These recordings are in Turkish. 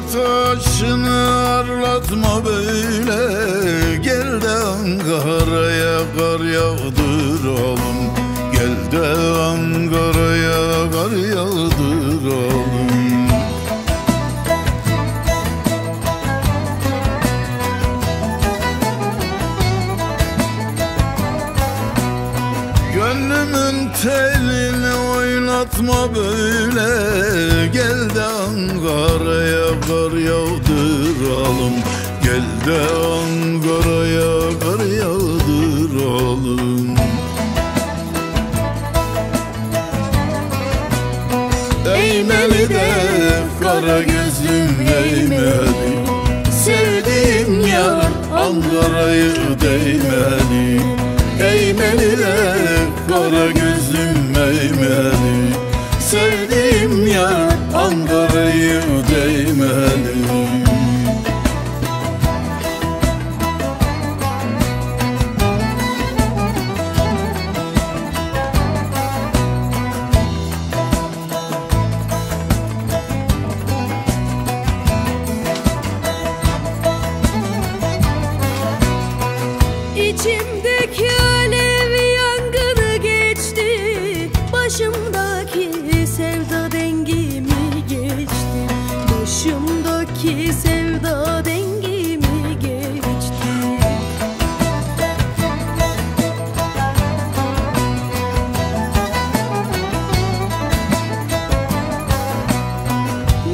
taşını arlatma böyle. Gel de Ankara'ya kar yağdıralım. Gel de Ankara'ya kar yağdıralım. Gönlümün telini oynatma böyle. Gel de Ankara'ya kar yağdıralım. Gel de Ankara'ya kar yağdıralım. Eğmeli de kara gözlüm eğmeli. Sevdiğim yar Ankara'yı değmeli. Eğmeli de kara gözlüm eğmeli. Sevdiğim yar Ankara'yı değmeli. İçimdeki alev yangını geçti. Başımdaki sevda dengimi geçti. Başımdaki sevda dengimi geçti.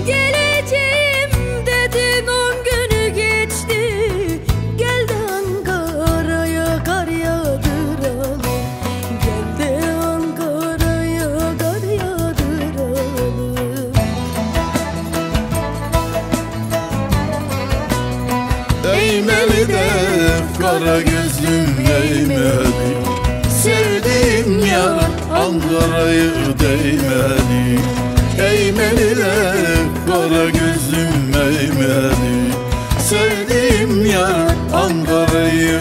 Geleceğim dedin 10 günü geçti. Gel de Ankara'ya kar yağdıralım. Gel de Ankara'ya kar yağdıralım. Eğmeli de kara gözlüm eğmeli. Sevdiğim yar Ankara'yı değmeli. Eğmeli de kara gözlüm eğmeli. Sevdiğim yar Ankara'yı